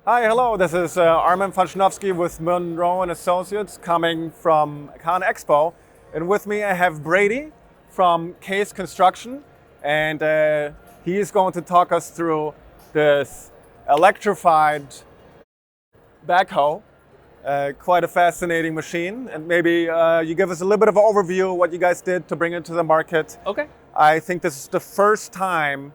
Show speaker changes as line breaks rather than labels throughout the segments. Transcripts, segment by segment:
Hi, hello. This is Armin Faschnowski with Munro Associates coming from CONEXPO. And with me I have Brady from Case Construction. And he is going to talk us through this electrified backhoe. Quite a fascinating machine. And maybe you give us a little bit of an overview of what you guys did to bring it to the market.
Okay.
I think this is the first time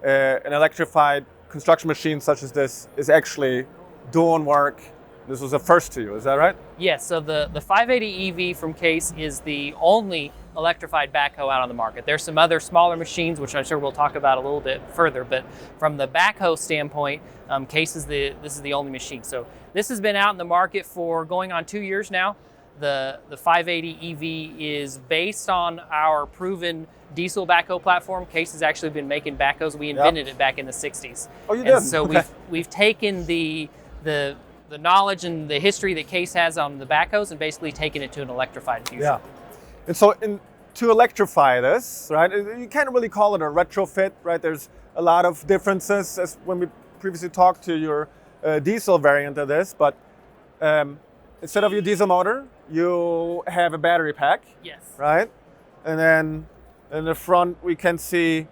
an electrified construction machine such as this is actually doing work. This was a first to you, is that right?
Yes, so the 580 EV from Case is the only electrified backhoe out on the market. There's some other smaller machines, which I'm sure we'll talk about a little bit further, but from the backhoe standpoint, Case is this is the only machine. So this has been out in the market for going on 2 years now. The 580 EV is based on our proven diesel backhoe platform. Case has actually been making backhoes. We invented it back in the 60s.
Oh, you did?
So
Okay.
we've taken the knowledge and the history that Case has on the backhoes and basically taken it to an electrified future.
Yeah. And so to electrify this, right, you can't really call it a retrofit, right? There's a lot of differences as when we previously talked to your diesel variant of this, but instead of your diesel motor, you have a battery pack.
Yes.
Right? And then in the front we can see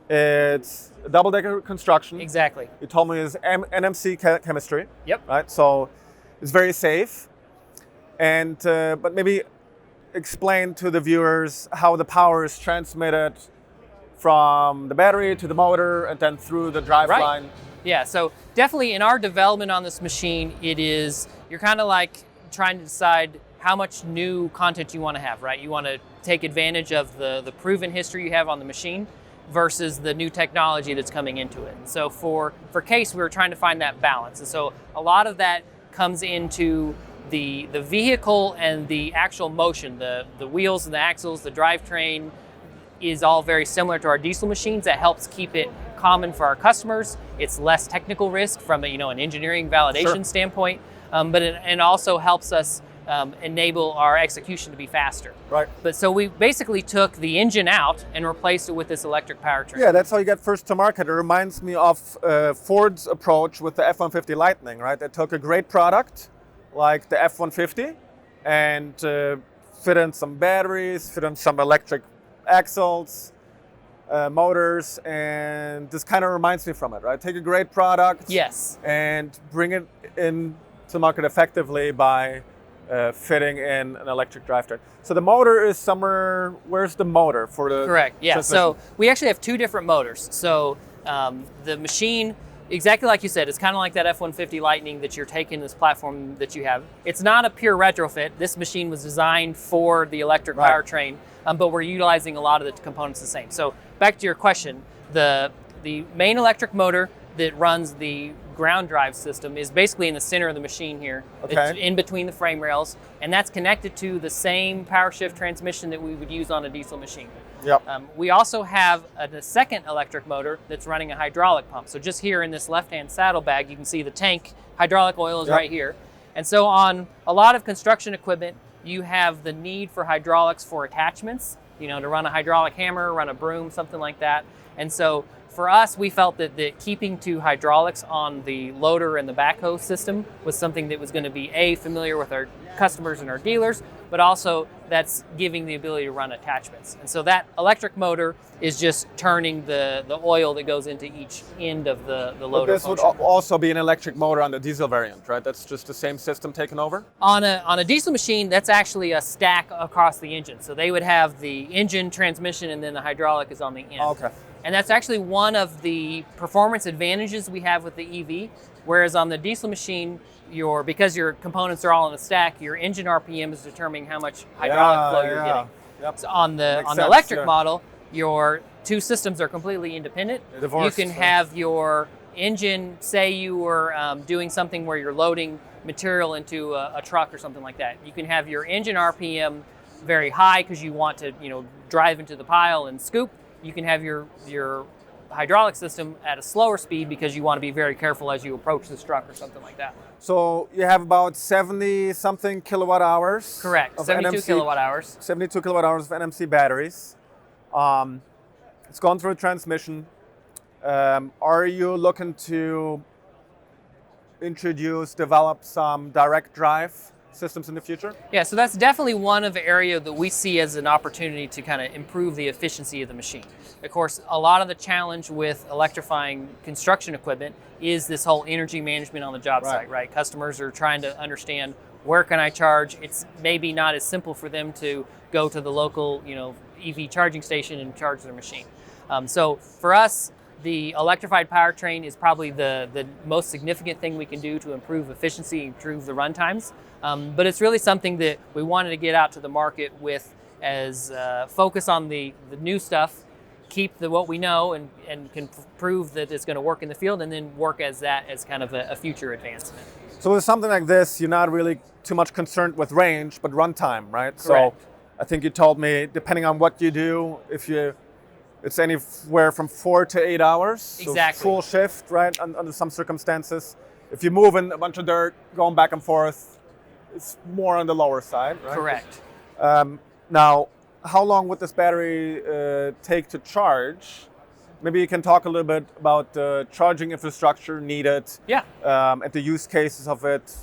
it's a double-decker construction.
Exactly.
You told me it's NMC chemistry.
Yep.
Right? So it's very safe. And but maybe explain to the viewers how the power is transmitted from the battery to the motor and then through the drive line.
Yeah, so definitely in our development on this machine, you're kind of like trying to decide how much new content you want to have, right? You want to take advantage of the proven history you have on the machine versus the new technology that's coming into it. So for Case, we were trying to find that balance. And so a lot of that comes into the vehicle and the actual motion, the wheels and the axles, the drivetrain is all very similar to our diesel machines. That helps keep it common for our customers. It's less technical risk from an engineering validation standpoint, but it also helps us enable our execution to be faster.
Right.
But so we basically took the engine out and replaced it with this electric powertrain.
Yeah, that's how you get first to market. It reminds me of Ford's approach with the F-150 Lightning, right? They took a great product like the F-150 and fit in some batteries, fit in some electric axles, motors, and this kind of reminds me from it, right? Take a great product,
yes,
and bring it in to the market effectively by fitting in an electric drivetrain. So the motor is somewhere. Where's the motor for the?
Correct. Yeah.
transmission?
So we actually have two different motors. So the machine, exactly like you said, it's kind of like that F-150 Lightning that you're taking this platform that you have. It's not a pure retrofit. This machine was designed for the electric powertrain, but we're utilizing a lot of the components the same. So back to your question, the main electric motor that runs the ground drive system is basically in the center of the machine here.
Okay.
It's in between the frame rails, and that's connected to the same power shift transmission that we would use on a diesel machine.
Yep.
We also have a second electric motor that's running a hydraulic pump. So just here in this left-hand saddlebag, you can see the tank hydraulic oil is right here. And so on a lot of construction equipment, you have the need for hydraulics for attachments, to run a hydraulic hammer, run a broom, something like that. And so for us, we felt that keeping to hydraulics on the loader and the backhoe system was something that was going to be familiar with our customers and our dealers, but also that's giving the ability to run attachments. And so that electric motor is just turning the oil that goes into each end of the loader.
But this would also be an electric motor on the diesel variant, right? That's just the same system taken over?
On a diesel machine, that's actually a stack across the engine. So they would have the engine, transmission, and then the hydraulic is on the end.
Okay.
And that's actually one of the performance advantages we have with the EV, whereas on the diesel machine, because your components are all in a stack, your engine RPM is determining how much hydraulic flow you're getting.
Yep.
So on the
sense,
electric model, your two systems are completely independent.
Divorced,
you can have your engine, say you were doing something where you're loading material into a truck or something like that. You can have your engine RPM very high because you want to drive into the pile and scoop. You can have your hydraulic system at a slower speed because you want to be very careful as you approach this truck or something like that.
So you have about 70-something kilowatt hours.
Correct, 72 kilowatt hours.
72 kilowatt hours of NMC batteries. It's gone through a transmission. Are you looking to introduce, develop some direct drive systems in the future?
Yeah, so that's definitely one of the area that we see as an opportunity to kind of improve the efficiency of the machine. Of course, a lot of the challenge with electrifying construction equipment is this whole energy management on the job site, right? Customers are trying to understand, where can I charge? It's maybe not as simple for them to go to the local, EV charging station and charge their machine. So for us, the electrified powertrain is probably the most significant thing we can do to improve efficiency, improve the run times. But it's really something that we wanted to get out to the market with as focus on the new stuff, keep what we know and can prove that it's going to work in the field, and then work as kind of a future advancement.
So with something like this, you're not really too much concerned with range, but runtime, right?
Correct.
So I think you told me, depending on what you do, it's anywhere from 4 to 8 hours.
Exactly.
So full shift, right, under some circumstances. If you're moving a bunch of dirt, going back and forth, it's more on the lower side, right?
Correct.
Now, how long would this battery take to charge? Maybe you can talk a little bit about the charging infrastructure needed,
Yeah.
and the use cases of it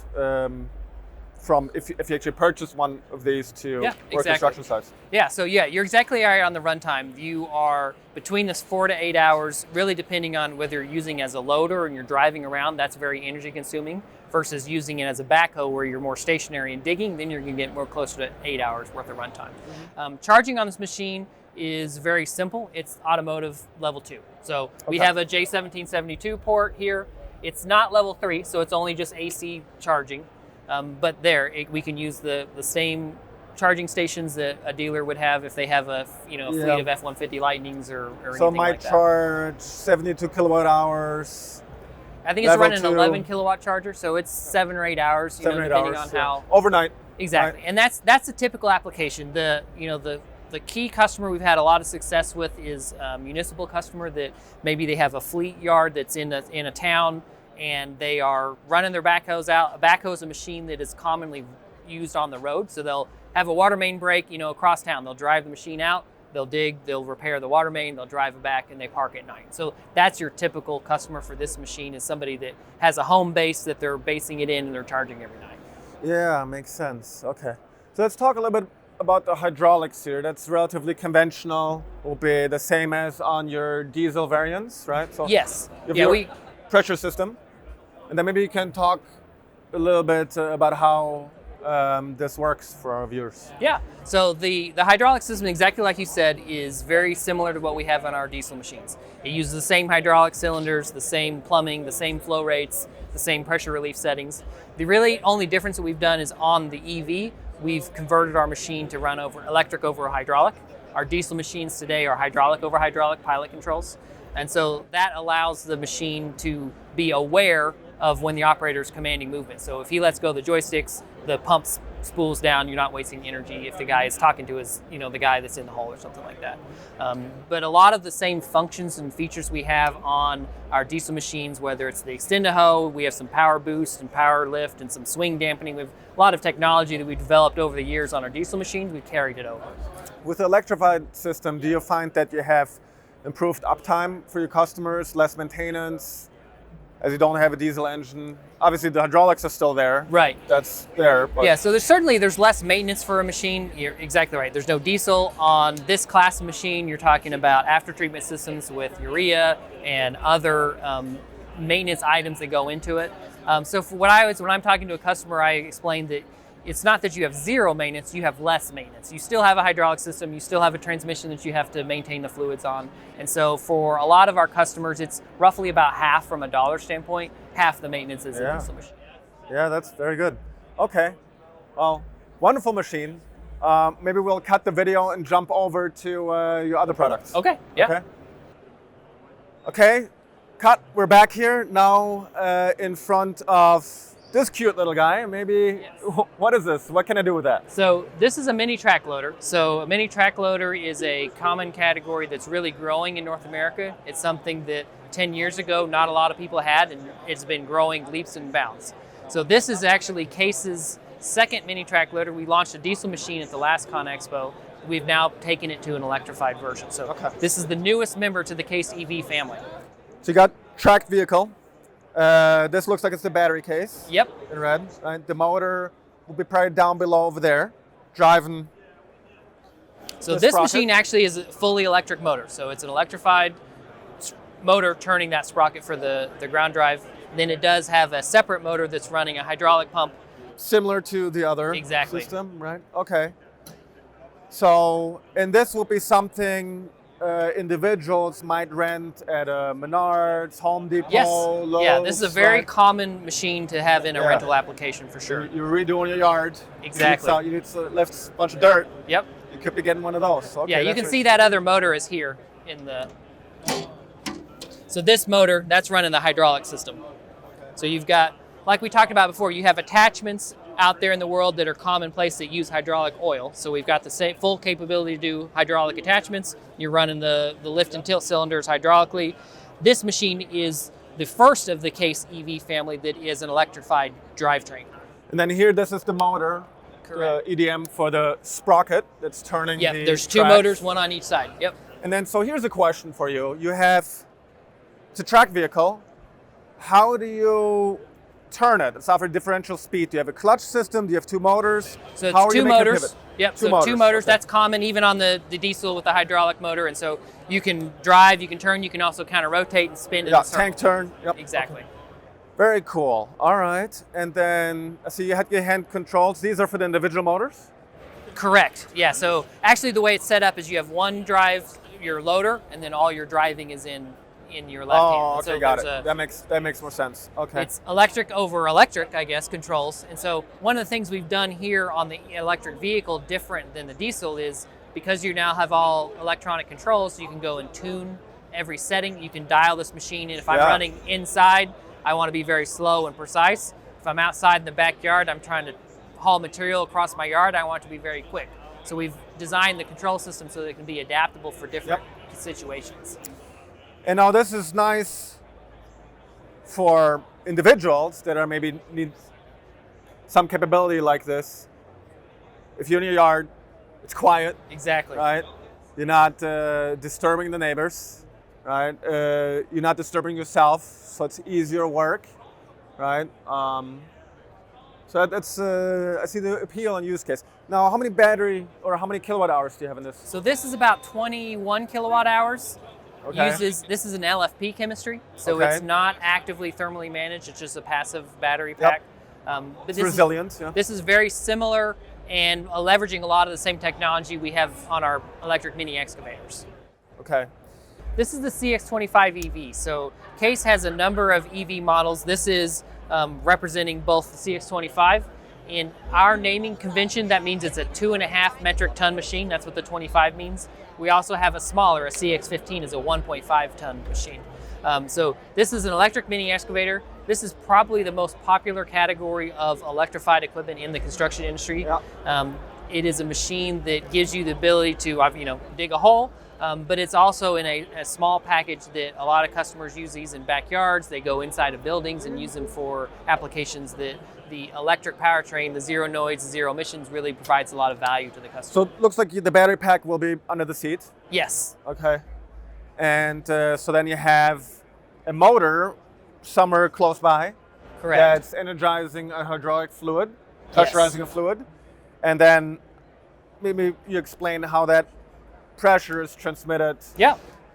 from if you actually purchase one of these to work construction sites.
Yeah, so you're exactly right on the runtime. You are between this 4 to 8 hours, really depending on whether you're using as a loader and you're driving around, that's very energy consuming, versus using it as a backhoe where you're more stationary and digging, then you're gonna get more closer to 8 hours worth of runtime. Charging on this machine is very simple. It's automotive level 2. So we have a J1772 port here. It's not level 3, so it's only just AC charging. But we can use the same charging stations that a dealer would have if they have a fleet of F-150 Lightnings or anything like that.
So it might charge 72 kilowatt hours.
I think it's running an 11 kilowatt charger, so it's 7 or 8 hours, depending on how
overnight.
Exactly, right. And that's a typical application. The key customer we've had a lot of success with is a municipal customer that maybe they have a fleet yard that's in a town, and they are running their backhoes out. A backhoe is a machine that is commonly used on the road, so they'll have a water main break, across town. They'll drive the machine out, they'll dig, they'll repair the water main, they'll drive it back, and they park at night. So that's your typical customer for this machine, is somebody that has a home base that they're basing it in and they're charging every night.
Yeah, makes sense. Okay. So let's talk a little bit about the hydraulics here. That's relatively conventional, will be the same as on your diesel variants, right? So
yes.
Pressure system. And then maybe you can talk a little bit about how this works for our viewers.
Yeah, so the hydraulic system, exactly like you said, is very similar to what we have on our diesel machines. It uses the same hydraulic cylinders, the same plumbing, the same flow rates, the same pressure relief settings. The really only difference that we've done is on the EV, we've converted our machine to run over electric over hydraulic. Our diesel machines today are hydraulic over hydraulic pilot controls. And so that allows the machine to be aware of when the operator is commanding movement. So if he lets go of the joysticks, the pump spools down, you're not wasting energy if the guy is talking to his, the guy that's in the hole or something like that. But a lot of the same functions and features we have on our diesel machines, whether it's the extend-a-hoe, we have some power boost and power lift and some swing dampening. We have a lot of technology that we've developed over the years on our diesel machines, we've carried it over.
With the electrified system, do you find that you have improved uptime for your customers, less maintenance, as you don't have a diesel engine? Obviously the hydraulics are still there.
Right.
That's there. But
yeah, so there's less maintenance for a machine. You're exactly right. There's no diesel. On this class of machine, you're talking about after treatment systems with urea and other maintenance items that go into it. So when I'm talking to a customer, I explain that it's not that you have zero maintenance, you have less maintenance. You still have a hydraulic system, you still have a transmission that you have to maintain the fluids on. And so for a lot of our customers, it's roughly about half from a dollar standpoint, half the maintenance is a diesel machine.
Yeah, that's very good. Okay, well, wonderful machine. Maybe we'll cut the video and jump over to your other products.
Okay, yeah.
Okay, cut, we're back here now in front of this cute little guy. Maybe, yes. What is this? What can I do with that?
So this is a mini track loader. So a mini track loader is a common category that's really growing in North America. It's something that 10 years ago, not a lot of people had, and it's been growing leaps and bounds. So this is actually Case's second mini track loader. We launched a diesel machine at the last CONEXPO. We've now taken it to an electrified version. So This is the newest member to the Case EV family.
So you got tracked vehicle. This looks like it's the battery case.
Yep.
In red. Right? The motor will be probably down below over there, driving.
So this machine actually is a fully electric motor. So it's an electrified motor turning that sprocket for the ground drive. Then it does have a separate motor that's running a hydraulic pump.
Similar to the other system, right? Okay. So, and this will be something individuals might rent at a Menards, Home Depot,
yes.
Lowe's.
Yeah, this is a very common machine to have in a rental application for sure.
You're redoing your yard.
Exactly.
You need to lift a bunch of dirt.
Yep.
You could be getting one of those. Okay,
yeah, you can see that other motor is here in the. So this motor, that's running the hydraulic system. So you've got, like we talked about before, you have attachments out there in the world that are commonplace that use hydraulic oil. So we've got the same full capability to do hydraulic attachments. You're running the lift and tilt cylinders hydraulically. This machine is the first of the Case EV family that is an electrified drivetrain.
And then here, this is the motor, the EDM for the sprocket that's turning the
there's two
tracks.
motors, one on each side. Yep.
And then, so here's a question for you. You have, it's a track vehicle. How do you turn it? It's offered differential speed. Do you have a clutch system? Do you have two motors?
So it's two motors. Yep, two motors.
Okay.
That's common even on the diesel with the hydraulic motor. And so you can drive, you can turn, you can also kind of rotate and spin in a circle.
Tank turn. Yep.
Exactly.
Okay. Very cool. All right. And then, I see you had your hand controls. These are for the individual motors?
Correct. Yeah, so actually the way it's set up is you have one drive, your loader, and then all your driving is in your left hand.
Oh, okay,
so
got it. That makes more sense. Okay.
It's electric over electric, I guess, controls. And so one of the things we've done here on the electric vehicle different than the diesel is because you now have all electronic controls, you can go and tune every setting. You can dial this machine in. If I'm running inside, I want to be very slow and precise. If I'm outside in the backyard, I'm trying to haul material across my yard, I want it to be very quick. So we've designed the control system so that it can be adaptable for different situations.
And now this is nice for individuals that are maybe need some capability like this. If you're in your yard, it's quiet.
Exactly.
Right? You're not disturbing the neighbors, right? You're not disturbing yourself, so it's easier work, right? So that's, I see the appeal and use case. Now, how many battery or how many kilowatt hours do you have in this?
So this is about 21 kilowatt hours.
Okay.
This is an LFP chemistry, so it's not actively thermally managed. It's just a passive battery pack. But
it's resilient.
This is very similar and leveraging a lot of the same technology we have on our electric mini excavators.
Okay.
This is the CX25 EV. So Case has a number of EV models. This is representing both the CX25. In our naming convention, that means it's a 2.5 metric ton machine. That's what the 25 means. We also have a smaller, a CX15 is a 1.5 ton machine. So this is an electric mini excavator. This is probably the most popular category of electrified equipment in the construction industry. Yeah. It is a machine that gives you the ability to, dig a hole, but it's also in a small package that a lot of customers use these in backyards. They go inside of buildings and use them for applications that the electric powertrain, the zero noise, zero emissions really provides a lot of value to the customer.
So it looks like the battery pack will be under the seat?
Yes.
Okay. And so then you have a motor somewhere close by.
Correct.
That's energizing a hydraulic fluid, pressurizing a fluid. And then maybe you explain how that pressure is transmitted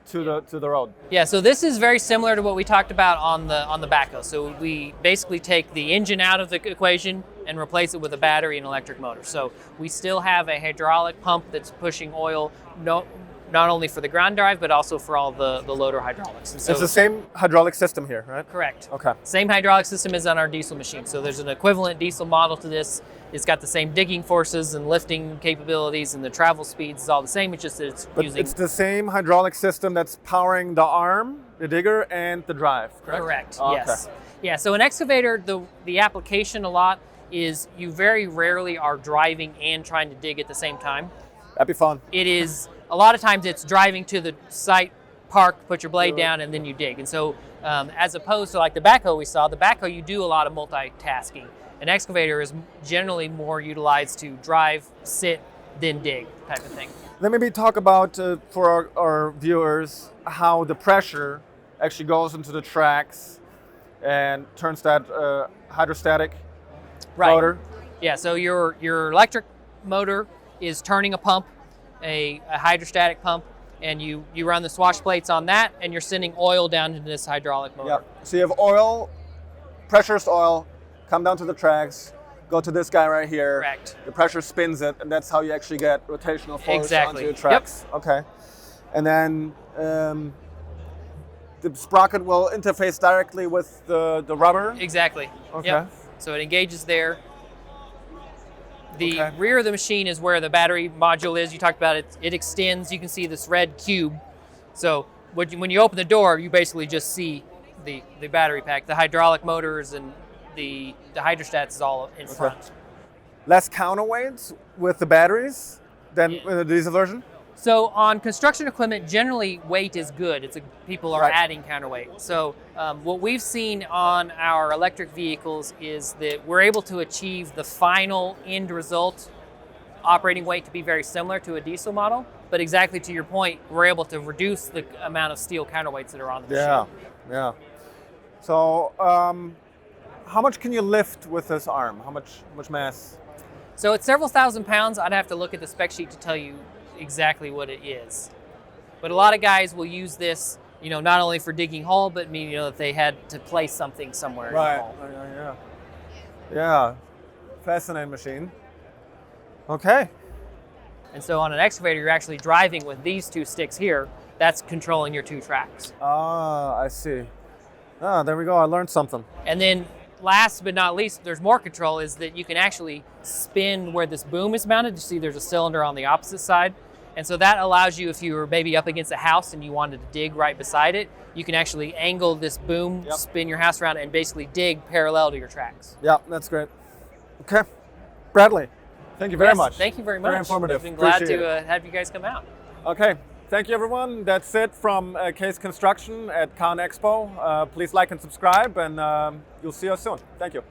to the road.
Yeah, so this is very similar to what we talked about on the Backhoe. So we basically take the engine out of the equation and replace it with a battery and electric motor. So we still have a hydraulic pump that's pushing oil, not only for the ground drive, but also for all the loader hydraulics. And so
it's the same hydraulic system here, right?
Correct.
Okay.
Same hydraulic system as on our diesel machine. So there's an equivalent diesel model to this. It's got the same digging forces and lifting capabilities, and the travel speeds is all the same. It's just that it's
the same hydraulic system that's powering the arm, the digger, and the drive, correct?
Correct,
Oh,
yes.
okay.
Yeah, so an excavator, the application a lot is you very rarely are driving and trying to dig at the same time.
That'd be fun.
It is, a lot of times it's driving to the site, park, put your blade down, and then you dig. And so as opposed to like the Backhoe we saw, the Backhoe you do a lot of multitasking. An excavator is generally more utilized to drive, sit, then dig type of thing.
Let me maybe talk about, for our viewers, how the pressure actually goes into the tracks and turns that hydrostatic
Right.
motor.
Yeah, so your electric motor is turning a pump, a hydrostatic pump, and you run the swash plates on that, and you're sending oil down into this hydraulic motor.
Yep. So you have oil, pressurized oil, come down to the tracks, go to this guy right here.
Correct.
The pressure spins it, and that's how you actually get rotational force
Exactly.
onto your tracks. Yep. Okay. And then the sprocket will interface directly with the rubber.
Exactly.
Okay.
Yep. So it engages there. The
Okay.
rear of the machine is where the battery module is. You talked about it. It extends. You can see this red cube. So when you open the door, you basically just see the battery pack. The hydraulic motors and the hydrostats is all in front.
Less counterweights with the batteries than with the diesel version?
So on construction equipment, generally weight is good. People are
Right.
adding counterweight. So what we've seen on our electric vehicles is that we're able to achieve the final end result operating weight to be very similar to a diesel model. But exactly to your point, we're able to reduce the amount of steel counterweights that are on the machine.
Yeah. So how much can you lift with this arm? How much mass?
So it's several thousand pounds. I'd have to look at the spec sheet to tell you exactly what it is. But a lot of guys will use this, not only for digging hole, but if they had to place something somewhere in the
Right.
hole.
Yeah. Fascinating machine. Okay.
And so on an excavator, you're actually driving with these two sticks here. That's controlling your two tracks.
Ah, I see. Ah, there we go. I learned something.
And then last but not least, there's more control, is that you can actually spin where this boom is mounted. You see there's a cylinder on the opposite side. And so that allows you, if you were maybe up against a house and you wanted to dig right beside it, you can actually angle this boom,
Yep.
spin your house around, and basically dig parallel to your tracks.
Yeah, that's great. Okay. Bradley, thank you very
Yes,
much.
Thank you very much.
Very informative.
I've been glad
Appreciate
to have you guys come out.
Okay. Thank you, everyone. That's it from Case Construction at CONEXPO. Please like and subscribe, and you'll see us soon. Thank you.